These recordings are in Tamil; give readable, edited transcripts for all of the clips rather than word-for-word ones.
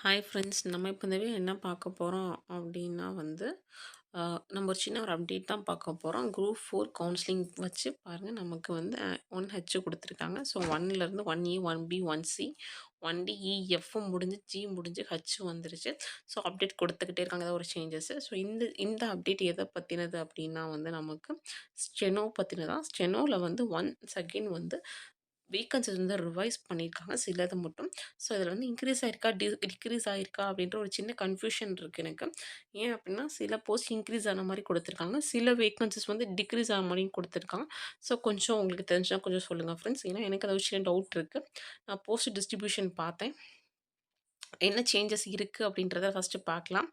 ஹாய் ஃப்ரெண்ட்ஸ், நம்ம இப்போ இந்த வீடியோ என்ன பார்க்க போகிறோம் அப்படின்னா நம்ம ஒரு சின்ன ஒரு அப்டேட் தான் பார்க்க போகிறோம். குரூப் 4 கவுன்சிலிங் வச்சு பாருங்கள், நமக்கு 1H கொடுத்துருக்காங்க. So 1லேருந்து 1E, 1B, 1C, 1D, எஃப்பும் முடிஞ்சு, ஜி முடிஞ்சு, ஹச் வந்துருச்சு. ஸோ அப்டேட் கொடுத்துக்கிட்டே இருக்காங்க, ஏதாவது ஒரு சேஞ்சஸ். ஸோ இந்த அப்டேட் எதை பற்றினது அப்படின்னா நமக்கு ஸ்டெனோ பற்றினதான். ஸ்டெனோவில் ஒன்ஸ் அகெயின் வேக்கன்ஸிஸ் ரிவைஸ் பண்ணியிருக்காங்க சிலது மட்டும். ஸோ இதில் இன்க்ரீஸ் ஆயிருக்கா, டிக்ரீஸ் ஆயிருக்கா அப்படின்ற ஒரு சின்ன கன்ஃப்யூஷன் இருக்குது எனக்கு. ஏன் அப்படின்னா, சில போஸ்ட் இன்க்ரீஸ் ஆன மாதிரி கொடுத்துருக்காங்க, சில வேக்கன்ஸிஸ் டிக்ரீஸ் ஆன மாதிரியும் கொடுத்துருக்காங்க. ஸோ கொஞ்சம் உங்களுக்கு தெரிஞ்சால் கொஞ்சம் சொல்லுங்கள் ஃப்ரெண்ட்ஸ். ஏன்னா எனக்கு அதை விஷயம் டவுட் இருக்குது. நான் போஸ்ட் டிஸ்ட்ரிபியூஷன் பார்த்தேன், என்ன சேஞ்சஸ் இருக்குது அப்படின்றத ஃபஸ்ட்டு பார்க்கலாம்.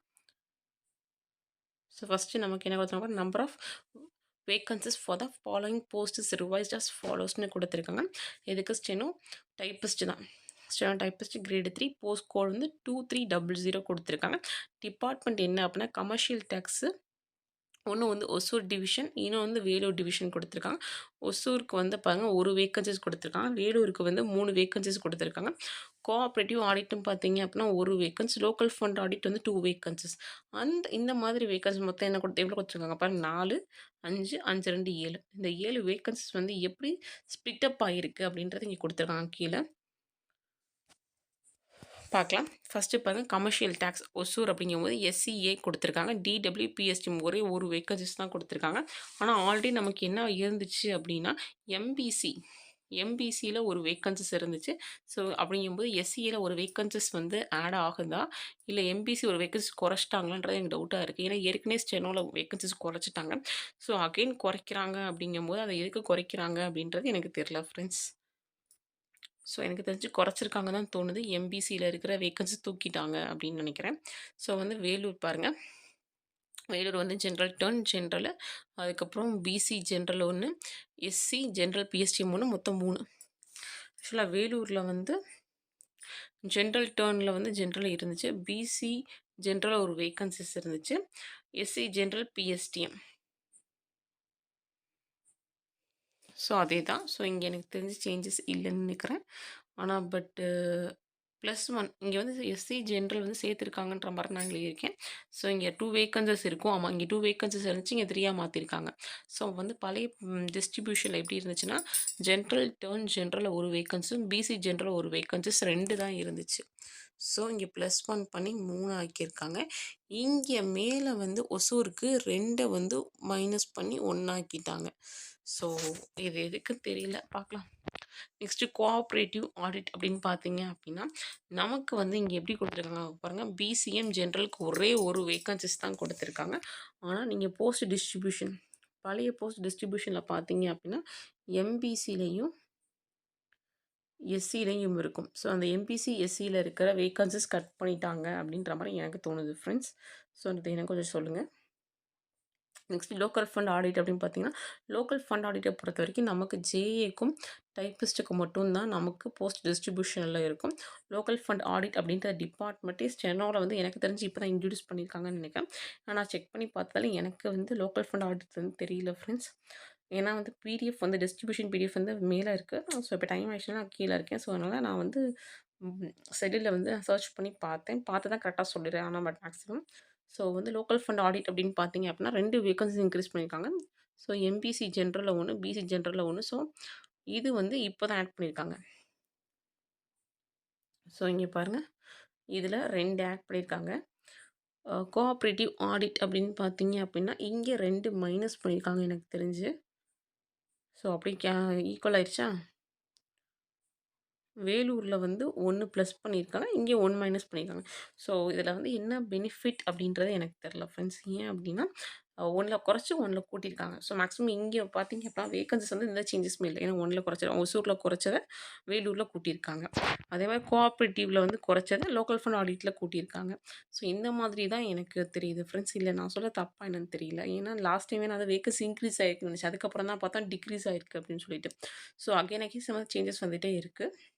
ஸோ ஃபஸ்ட்டு நமக்கு என்ன கொடுத்துருக்காங்க, number of vacancies for the following post is revised as ஃபாலோஸ்னு கொடுத்துருக்காங்க. எதுக்கு ஸ்டெனோ டைப்பிஸ்ட் தான். Steno typist grade 3 post code 2300 கொடுத்துருக்காங்க. டிபார்ட்மெண்ட் என்ன அப்படின்னா கமர்ஷியல் டேக்ஸு. ஒன்று ஒசூர் டிவிஷன், இன்னும் வேலூர் டிவிஷன் கொடுத்துருக்காங்க. ஒசூருக்கு பாருங்கள் ஒரு வேக்கன்சிஸ் கொடுத்துருக்காங்க, வேலூருக்கு 3 வேக்கன்சிஸ் கொடுத்துருக்காங்க. கோஆப்ரேட்டிவ் ஆடிட்டும் பார்த்தீங்க அப்படின்னா ஒரு vacancy, local fund audit 2 vacancies. இந்த மாதிரி வேக்கன்சி மொத்தம் எவ்வளோ கொடுத்துருக்காங்க பாருங்க, 4, 5, 5, 2, 7. இந்த 7 வேக்கன்சிஸ் எப்படி ஸ்பிட்டப் ஆகிருக்கு அப்படின்றது இங்கே கொடுத்துருக்காங்க. கீழே பார்க்கலாம். ஃபஸ்ட்டு பாருங்கள், கமர்ஷியல் டேக்ஸ் ஒசூர் அப்படிங்கும்போது எஸ்சிஏ கொடுத்துருக்காங்க. டிடபிள்யூபிஎஸ்டி ஒரே ஒரு வேக்கன்சிஸ் தான் கொடுத்துருக்காங்க. ஆனால் ஆல்ரெடி நமக்கு என்ன இருந்துச்சு அப்படின்னா எம்பிசியில் ஒரு வேக்கன்சிஸ் இருந்துச்சு. ஸோ அப்படிங்கும்போது எஸ்சியில் ஒரு வேக்கன்சிஸ் ஆட் ஆகுதா, இல்லை எம்பிசி ஒரு வேக்கன்சிஸ் குறைச்சிட்டாங்களான்றது எனக்கு டவுட்டாக இருக்குது. ஏன்னா ஏற்கனவே ஸ்டெனோவில் வேக்கன்சிஸ் குறைச்சிட்டாங்க. ஸோ அகெயின் குறைக்கிறாங்க அப்படிங்கும்போது அதை எதுக்கு குறைக்கிறாங்க அப்படின்றது எனக்கு தெரியல ஃப்ரெண்ட்ஸ். ஸோ எனக்கு தெரிஞ்சு குறைச்சிருக்காங்க தான் தோணுது. எம்பிசியில் இருக்கிற வேக்கன்சி தூக்கிட்டாங்க அப்படின்னு நினைக்கிறேன். ஸோ வேலூர் பாருங்கள், வேலூர் ஜென்ரல் டர்ன் ஜென்ரலு, அதுக்கப்புறம் BC general 1, SC general PSTM 1, மொத்தம் 3. ஆக்சுவலாக வேலூரில் ஜென்ரல் டர்னில் ஜென்ரல் இருந்துச்சு, பிசி ஜென்ரல் ஒரு வேக்கன்சிஸ் இருந்துச்சு, எஸ்சி ஜென்ரல் பிஎஸ்டிஎம். ஸோ அதே தான். ஸோ இங்கே எனக்கு தெரிஞ்சு சேஞ்சஸ் இல்லைன்னு நினைக்கிறேன். ஆனால் +1 இங்கே எஸ்சி ஜென்ரல் சேர்த்துருக்காங்கன்ற மாதிரி நான் எழுதியிருக்கேன். ஸோ இங்கே 2 வேக்கன்சஸ் இருக்கும். ஆமாம், இங்கே 2 வேக்கன்சஸ் இருந்துச்சு, இங்கே 3 மாற்றிருக்காங்க. ஸோ பழைய டிஸ்ட்ரிபியூஷனில் எப்படி இருந்துச்சுன்னா, ஜென்ரல் டர்ன் ஜென்ரலில் ஒரு வேக்கன்ஸும், பிசி ஜென்ரல் ஒரு வேக்கன்சஸ் 2 தான் இருந்துச்சு. ஸோ இங்கே +1 பண்ணி 3 ஆக்கியிருக்காங்க. இங்கே மேலே ஒசூருக்கு 2 மைனஸ் பண்ணி 1 ஆக்கிட்டாங்க. ஸோ இது எதுக்கு தெரியல, பார்க்கலாம். நெக்ஸ்ட்டு கோஆப்ரேட்டிவ் ஆடிட் அப்படின்னு பார்த்தீங்க அப்படின்னா, நமக்கு இங்கே எப்படி கொடுத்துருக்காங்க பாருங்கள், பிசிஎம் ஜென்ரலுக்கு ஒரே ஒரு வேக்கன்சிஸ் தான் கொடுத்துருக்காங்க. ஆனால் நீங்கள் போஸ்ட் டிஸ்ட்ரிபியூஷன், பழைய போஸ்ட் டிஸ்ட்ரிபியூஷனில் பார்த்தீங்க அப்படின்னா எம்பிசிலையும் எஸ்சிலையும் இருக்கும். ஸோ அந்த எம்பிசி எஸ்சியில் இருக்கிற வேக்கன்சிஸ் கட் பண்ணிட்டாங்க அப்படின்ற மாதிரி எனக்கு தோணுது ஃப்ரெண்ட்ஸ். ஸோ அது எனக்கு கொஞ்சம் சொல்லுங்கள். நெக்ஸ்ட் லோக்கல் ஃபண்ட் ஆடிட் அப்படின்னு பார்த்தீங்கன்னா, லோக்கல் ஃபண்ட் ஆடிட்டை பொறுத்த வரைக்கும் நமக்கு ஜேஏக்கும் டைப்பிஸ்ட்டுக்கு மட்டும்தான் நமக்கு போஸ்ட் டிஸ்ட்ரிபியூஷனில் இருக்கும். லோக்கல் ஃபண்ட் ஆடிட் அப்படின்ற டிபார்ட்மெண்ட்டே ஸ்டெனோவில் எனக்கு தெரிஞ்சு இப்போ தான் இன்ட்ரடியூஸ் பண்ணியிருக்காங்கன்னு நினைக்கிறேன். ஆனால் செக் பண்ணி பார்த்தாலும் எனக்கு லோக்கல் ஃபண்ட் ஆடிட் தெரியல ஃப்ரெண்ட்ஸ். ஏன்னா பிடிஎஃப் டிஸ்ட்ரிபியூஷன் பிடிஎஃப் மேலே இருக்குது. ஸோ இப்போ டைம் ஆயிடுச்சுன்னா நான் கீழே இருக்கேன். ஸோ அதனால் நான் செடியூலில் சர்ச் பண்ணி பார்த்து தான் கரெக்டாக சொல்லிடுறேன். ஆனால் maximum so local fund audit அப்படின்னு பார்த்தீங்க அப்படின்னா 2 வேக்கன்சி இன்க்ரீஸ் பண்ணியிருக்காங்க. ஸோ எம்பிசி ஜென்ரலில் 1, பிசி ஜென்ரலில் 1. ஸோ இது இப்போ தான் ஆட் பண்ணியிருக்காங்க. ஸோ இங்கே பாருங்கள், இதில் 2 ஆட் பண்ணியிருக்காங்க. கோஆப்ரேட்டிவ் ஆடிட் அப்படின்னு பார்த்தீங்க அப்படின்னா இங்கே 2 மைனஸ் பண்ணியிருக்காங்க எனக்கு தெரிஞ்சு. ஸோ அப்படி ஈக்குவல் ஆயிடுச்சா. வேலூரில் 1 ப்ளஸ் பண்ணியிருக்காங்க, இங்கே 1 மைனஸ் பண்ணியிருக்காங்க. ஸோ இதில் என்ன பெனிஃபிட் அப்படின்றது எனக்கு தெரில ஃப்ரெண்ட்ஸ். ஏன் அப்படின்னா 1ல் குறைச்சி 1ல் கூட்டியிருக்காங்க. ஸோ மேக்ஸிமம் இங்கே பார்த்தீங்க அப்படின்னா வேக்கன்சிஸ் எந்த சேஞ்சஸுமே இல்லை. ஏன்னா 1ல் குறைச்சது ஒசூரில் குறைச்சதை வேலூரில் கூட்டியிருக்காங்க. அதே மாதிரி கோஆப்ரேட்டிவில் குறைச்சதை லோக்கல் ஃபண்ட் ஆடிட்டில் கூட்டியிருக்காங்க. ஸோ இந்த மாதிரி தான் எனக்கு தெரியுது ஃப்ரெண்ட்ஸ். இல்லை நான் சொல்ல தப்பாக என்னன்னு தெரியல. ஏன்னா லாஸ்ட் டைமே நான் வேக்கன்சி இன்க்ரீஸ் ஆகிருக்குன்னு நினச்சேன். அதுக்கப்புறம் தான் பார்த்தா டிக்ரீஸ் ஆகிருக்கு அப்படின்னு சொல்லிட்டு. ஸோ அகைன் சேஞ்சஸ் வந்துகிட்டே இருக்குது.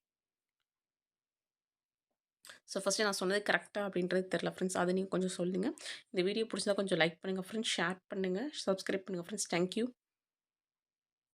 ஸோ ஃபஸ்ட்டு நான் சொன்னது கரெக்ட்டா அப்படின்றது தெரில ஃப்ரெண்ட்ஸ். அதை நீங்கள் கொஞ்சம் சொல்லுங்கள். இந்த வீடியோ பிடிச்சிருந்தா கொஞ்சம் லைக் பண்ணுங்கள் ஃப்ரெண்ட்ஸ், ஷேர் பண்ணுங்கள், சப்ஸ்கிரைப் பண்ணுங்கள் ஃப்ரெண்ட்ஸ். Thank you.